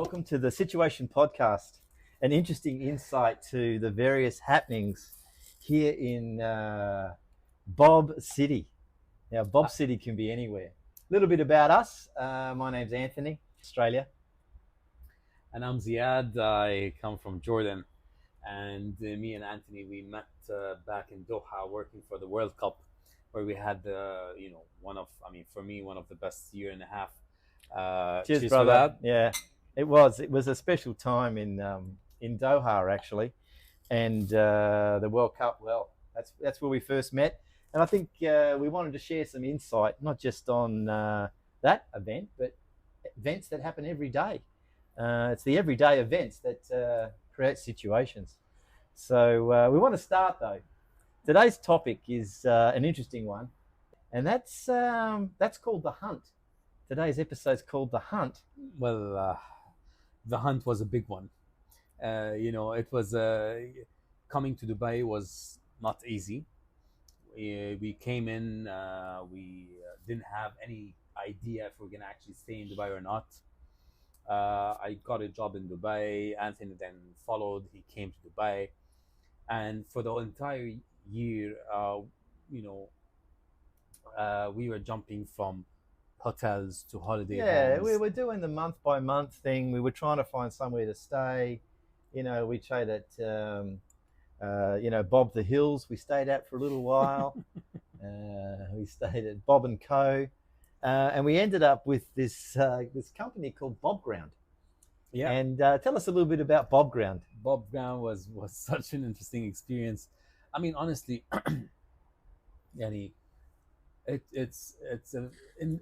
Welcome to the Situation Podcast, an interesting insight to the various happenings here in Bob City. Now, Bob City can be anywhere. A little bit about us. My name's Anthony, Australia. And I'm Ziad. I come from Jordan. And me and Anthony, we met back in Doha working for the World Cup, where we had, for me, one of the best year and a half. Cheers, cheers brother. for that. Yeah, it was a special time in Doha, actually, and the World Cup. Well, that's where we first met, and I think we wanted to share some insight, not just on that event, but events that happen every day. It's the everyday events that create situations. So we want to start though. Today's topic is an interesting one, and that's called The Hunt. Today's episode is called The Hunt. Well, the hunt was a big one. It was coming to Dubai was not easy. We came in, we didn't have any idea if we're going to actually stay in Dubai or not. I got a job in Dubai. Anthony then followed. He came to Dubai. And for the entire year, we were jumping from hotels to holiday homes. Yeah, we were doing the month by month thing. We were trying to find somewhere to stay. We stayed at, Bob the Hills. We stayed at for a little while. We stayed at Bob and Co. And we ended up with this company called Bob Ground. Yeah. And tell us a little bit about Bob Ground. Bob Ground was such an interesting experience. I mean, honestly, Yani,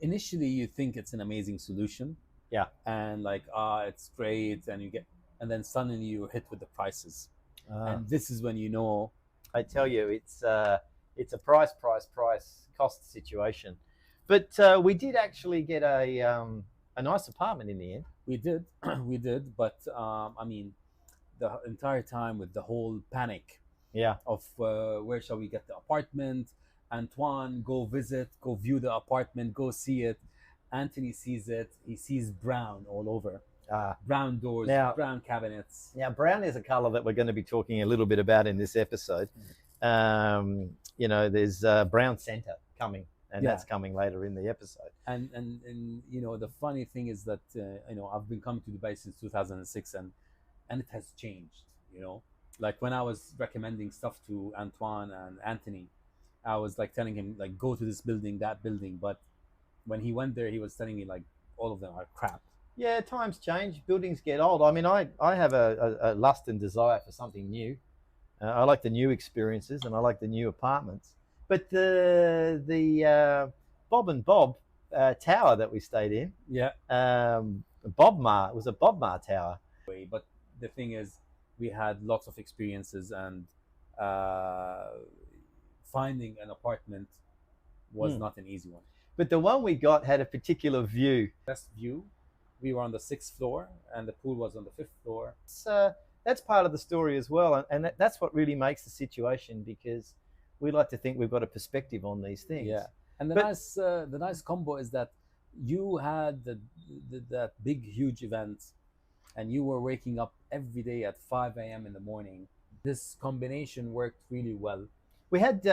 initially you think it's an amazing solution. Yeah. And it's great, and then suddenly you're hit with the prices. And this is when I tell you, it's a price cost situation. But we did actually get a nice apartment in the end. We did, but the entire time with the whole panic, of where shall we get the apartment? Antoine, go visit, go view the apartment, go see it. Anthony sees it. He sees brown all over. Brown doors, brown cabinets. Now, brown is a color that we're going to be talking a little bit about in this episode. There's brown center coming. And that's coming later in the episode. And the funny thing is that I've been coming to Dubai since 2006, and it has changed. Like when I was recommending stuff to Antoine and Anthony, I was telling him go to this building, that building. But when he went there, he was telling me all of them are crap. Yeah, times change. Buildings get old. I mean, I have a lust and desire for something new. I like the new experiences and I like the new apartments. But the Bob and Bob tower that we stayed in, Bobmar, it was a Bobmar tower. But the thing is, we had lots of experiences, and finding an apartment was not an easy one. But the one we got had a particular view. Best view. We were on the 6th floor, and the pool was on the 5th floor. That's part of the story as well, and that's what really makes the situation, because we like to think we've got a perspective on these things. Yeah, and the nice combo is that you had that big, huge event, and you were waking up every day at 5 a.m. in the morning. This combination worked really well. We had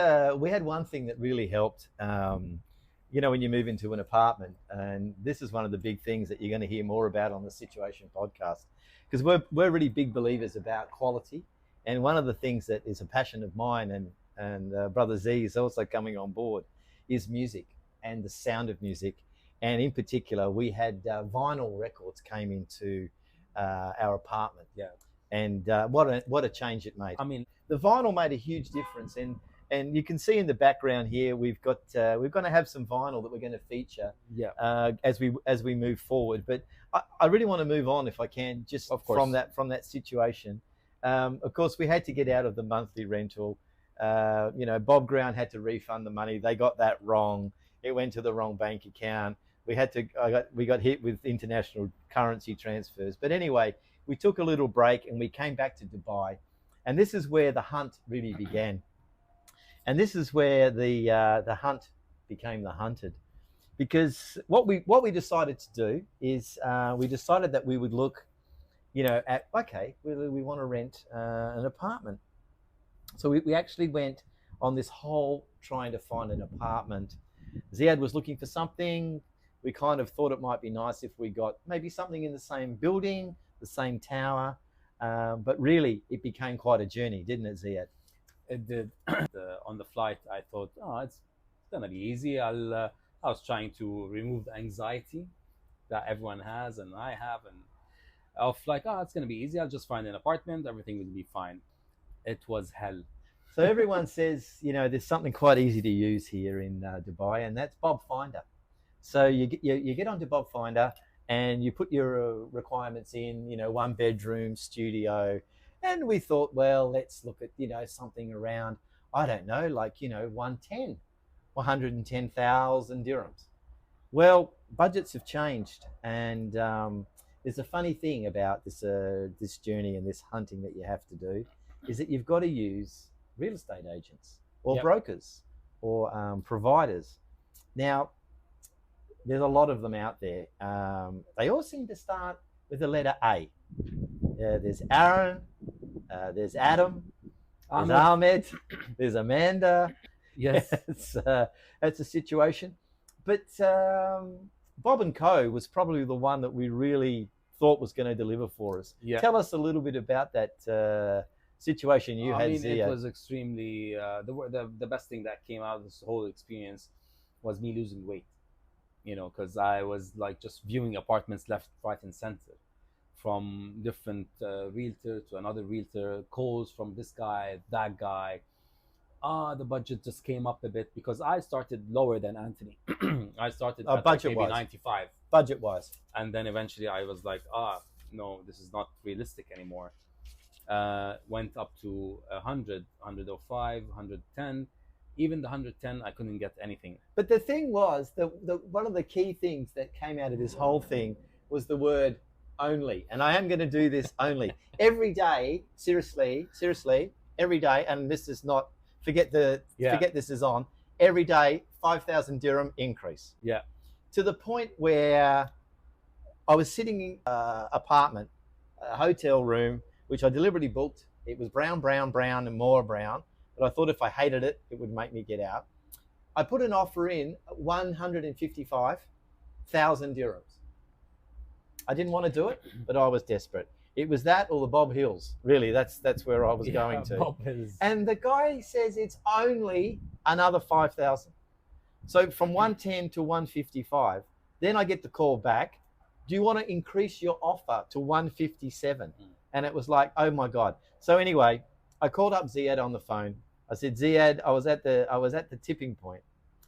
one thing that really helped. When you move into an apartment, and this is one of the big things that you're going to hear more about on the Situation Podcast, because we're really big believers about quality, and one of the things that is a passion of mine and Brother Z is also coming on board, is music and the sound of music. And in particular, we had vinyl records came into our apartment. Yeah. And what a change it made. I mean, the vinyl made a huge difference. And you can see in the background here, we're going to have some vinyl that we're going to feature as we move forward. But I really want to move on, if I can, just from that situation. Of course, we had to get out of the monthly rental. Bob Ground had to refund the money. They got that wrong. It went to the wrong bank account. We got hit with international currency transfers. But anyway, we took a little break and we came back to Dubai, and this is where the hunt really began. And this is where the hunt became the hunted, because what we decided to do is we decided that we would look you know, okay, we want to rent an apartment. So we actually went on this whole trying to find an apartment. Ziad was looking for something. We kind of thought it might be nice if we got maybe something in the same building, the same tower. But really, it became quite a journey, didn't it, Ziad? It did. On the flight, I thought, oh, it's gonna be easy. I was trying to remove the anxiety that everyone has and I have, and of like, oh, it's gonna be easy. I'll just find an apartment. Everything will be fine. It was hell. So everyone says, you know, there's something quite easy to use here in Dubai, and that's Bob Finder. So you get onto Bob Finder and you put your requirements in, you know, 1 bedroom studio. And we thought, well, let's look at, you know, something around, I don't know, like, you know, 110,000 dirhams. Well, budgets have changed. And there's a funny thing about this journey and this hunting that you have to do is that you've got to use real estate agents or brokers or providers. Now, there's a lot of them out there. They all seem to start with the letter A. There's Aaron, there's Adam, there's Ahmed, there's Amanda. Yes. It's a situation. But Bob and Co. was probably the one that we really thought was going to deliver for us. Yeah. Tell us a little bit about that situation you had. I mean, it was extremely, the best thing that came out of this whole experience was me losing weight. You know, because I was like just viewing apartments left, right, and center, from different realtor to another realtor, calls from this guy, that guy. The budget just came up a bit because I started lower than Anthony. I started at like maybe 95 budget wise, and then eventually I was like, no, this is not realistic anymore. Went up to 100, 105, 110. Even the 110, I couldn't get anything. But the thing was, one of the key things that came out of this whole thing was the word only. And I am going to do this only. Every day, seriously, every day, and this is not, forget this is on, every day, 5,000 dirham increase. Yeah. To the point where I was sitting in an apartment, a hotel room, which I deliberately booked. It was brown, and more brown. But I thought if I hated it, it would make me get out. I put an offer in 155,000 dirhams. I didn't want to do it, but I was desperate. It was that or the Bob Hills. Really, that's where I was going to. Bob Hills. And the guy says it's only another 5,000. So from 110 to 155. Then I get the call back. Do you want to increase your offer to 157? And it was like, oh my God. So anyway, I called up Ziad on the phone. I said, Ziad, I was at the tipping point.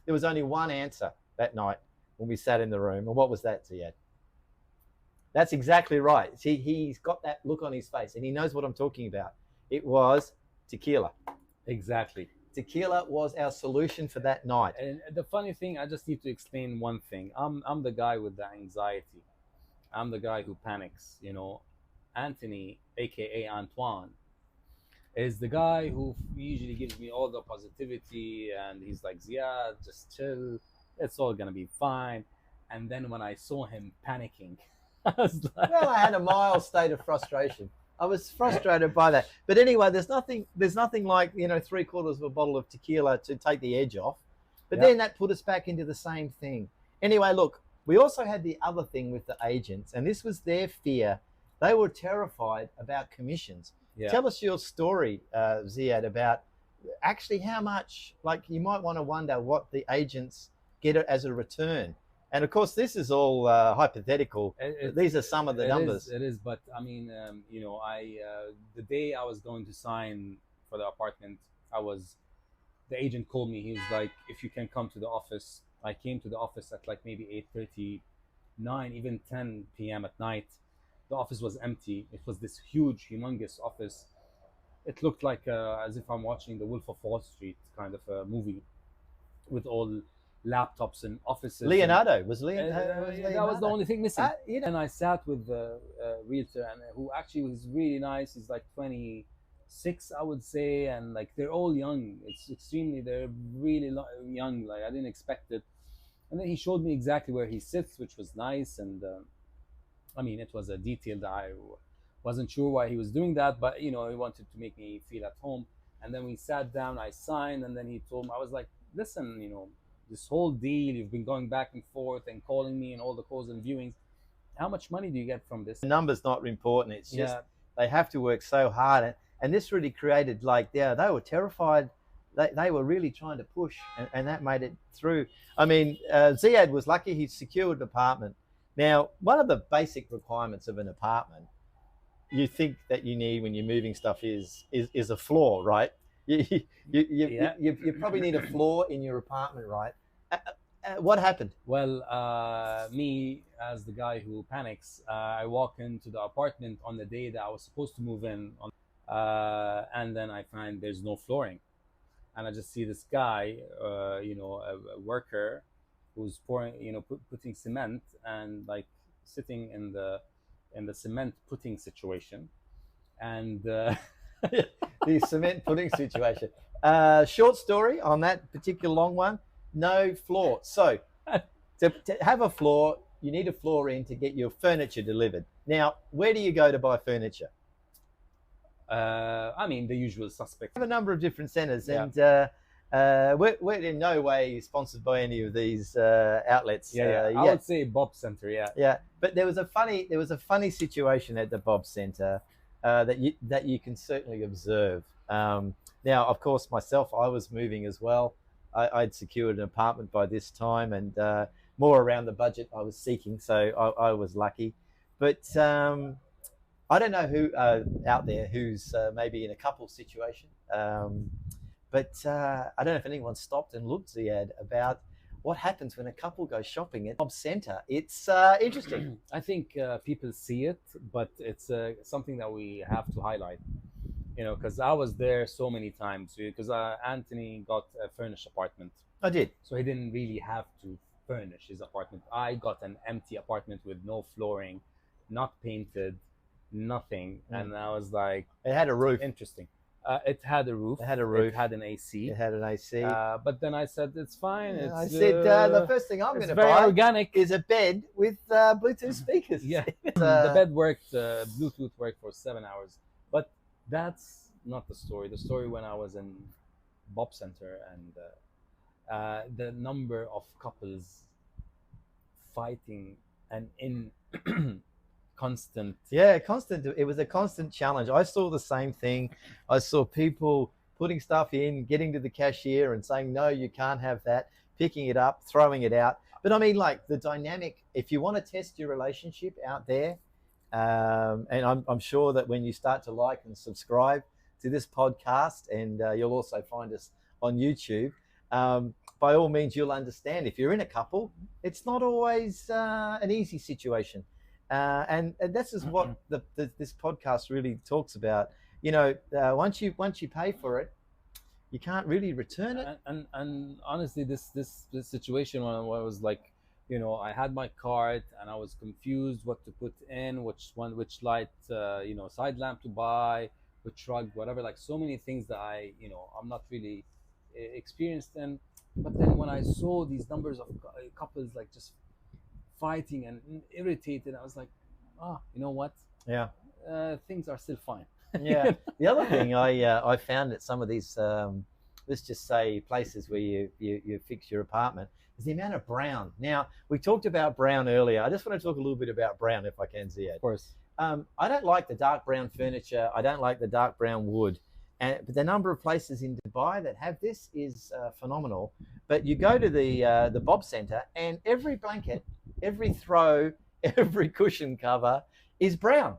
There was only one answer that night when we sat in the room. And what was that, Ziad? That's exactly right. See, he's got that look on his face and he knows what I'm talking about. It was tequila. Exactly. Tequila was our solution for that night. And the funny thing, I just need to explain one thing. I'm the guy with the anxiety. I'm the guy who panics, you know. Anthony, aka Antoine, is the guy who usually gives me all the positivity, and he's like, Ziad, just chill, it's all gonna be fine. And then when I saw him panicking, I was like, well, I had a mild state of frustration. I was frustrated by that. But anyway, there's nothing like, you know, 3/4 of a bottle of tequila to take the edge off. But then that put us back into the same thing. Anyway, look, we also had the other thing with the agents, and this was their fear. They were terrified about commissions. Yeah. Tell us your story, Ziad, about actually how much, like you might want to wonder what the agents get as a return. And of course, this is all hypothetical. These are some of the numbers. It is, but I mean, you know, the day I was going to sign for the apartment, the agent called me. He was like, if you can come to the office. I came to the office at like maybe 8:30, 9, even 10 p.m. at night. The office was empty. It was this huge, humongous office. It looked like as if I'm watching the Wolf of Wall Street kind of a movie with all laptops and offices. Leonardo. That was the only thing missing. You know. And I sat with the realtor, and who actually was really nice. He's like 26, I would say, and like they're all young. They're really young. Like I didn't expect it. And then he showed me exactly where he sits, which was nice. And I mean, it was a detail that I Wasn't sure why he was doing that, but he wanted to make me feel at home. And then we sat down, I signed, and then he told me, I was like, listen, this whole deal, you've been going back and forth and calling me and all the calls and viewings. How much money do you get from this? The number's not important. It's just they have to work so hard. And this really created, like, they were terrified. They were really trying to push, and that made it through. I mean, Ziad was lucky. He secured an apartment. Now, one of the basic requirements of an apartment you think that you need when you're moving stuff is a floor, right? You probably need a floor in your apartment, right? What happened? Well, me as the guy who panics, I walk into the apartment on the day that I was supposed to move in, and then I find there's no flooring, and I just see this guy, a worker, who's pouring, putting cement and like sitting in the cement putting situation, and the cement putting situation. Short story on that particular long one. No floor. So to have a floor, you need a floor in to get your furniture delivered. Now, where do you go to buy furniture? I mean, the usual suspects. We have a number of different centres, and we're in no way sponsored by any of these outlets. I would say Bob Centre. Yeah. But there was a funny situation at the Bob Centre that you can certainly observe. Now, of course, myself, I was moving as well. I'd secured an apartment by this time, and more around the budget I was seeking, so I was lucky. But I don't know who out there who's maybe in a couple situation, but I don't know if anyone stopped and looked, Ziad, about what happens when a couple goes shopping at Bob Centre. It's interesting. I think people see it, but it's something that we have to highlight. Because I was there so many times, because Anthony got a furnished apartment. I did. So he didn't really have to furnish his apartment. I got an empty apartment with no flooring, not painted, nothing. And I was like... It had a roof. Interesting. It had a roof. It had a roof. It had an AC. It had an AC. But then I said, it's fine. I said, the first thing I'm going to buy organic. Is a bed with Bluetooth speakers. Yeah. The bed worked, Bluetooth worked for 7 hours. But that's not the story. The story when I was in Bob Centre, and the number of couples fighting and in constant. Yeah, constant. It was a constant challenge. I saw the same thing. I saw people putting stuff in, getting to the cashier and saying, no, you can't have that, picking it up, throwing it out. But I mean, like, the dynamic, if you want to test your relationship out there, and I'm sure that when you start to like and subscribe to this podcast, and you'll also find us on YouTube, by all means, you'll understand if you're in a couple, it's not always an easy situation. And this is what this podcast really talks about. Once you pay for it, you can't really return it. And honestly, this situation when I was like, I had my cart and I was confused what to put in, which light, side lamp to buy, which rug, whatever, like so many things that I'm not really experienced in. But then when I saw these numbers of couples like just fighting and irritated, I was like, you know what? Yeah. Things are still fine. Yeah. The other thing I found at some of these, let's just say places where you fix your apartment, is the amount of brown. Now, we talked about brown earlier. I just want to talk a little bit about brown, if I can, Ziad. Of course. I don't like the dark brown furniture. I don't like the dark brown wood. But the number of places in Dubai that have this is phenomenal. But you go to the Bob Centre, and every blanket, every throw, every cushion cover is brown.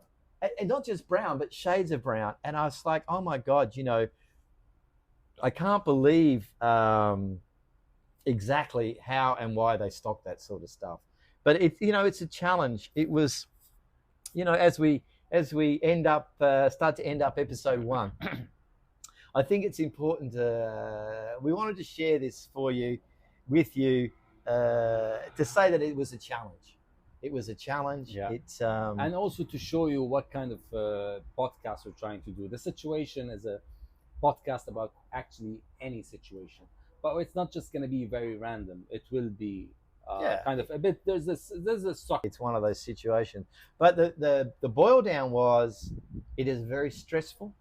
And not just brown, but shades of brown. And I was like, oh my God, I can't believe exactly how and why they stock that sort of stuff. But it's a challenge. It was, as we start to end up episode 1, I think it's important we wanted to share this with you, to say that it was a challenge. It was a challenge. Yeah. It's and also to show you what kind of podcast we're trying to do. The situation is a podcast about actually any situation, but it's not just going to be very random. It will be Yeah. kind of a bit. There's a suck. It's one of those situations. But the boil down was, it is very stressful.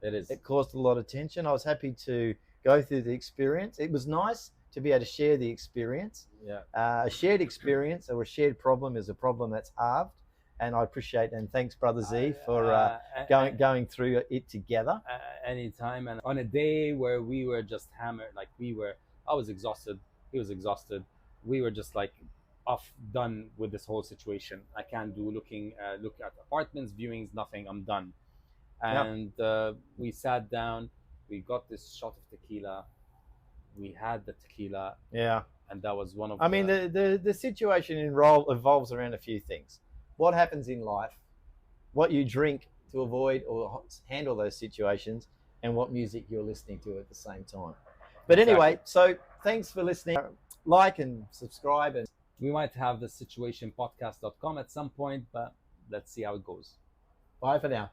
It is. It caused a lot of tension. I was happy to go through the experience. It was nice to be able to share the experience. Yeah. A shared experience or a shared problem is a problem that's halved. And I appreciate, and thanks, Brother Z, for going through it together. Anytime. And on a day where we were just hammered, like I was exhausted, he was exhausted. We were just like done with this whole situation. I can't do look at apartments, viewings, nothing. I'm done. And we sat down, we got this shot of tequila, we had the tequila. Yeah. And that was one of the situation evolves around a few things. What happens in life, what you drink to avoid or handle those situations, and what music you're listening to at the same time. But anyway, so thanks for listening. Like and subscribe. And we might have the situationpodcast.com at some point, but let's see how it goes. Bye for now.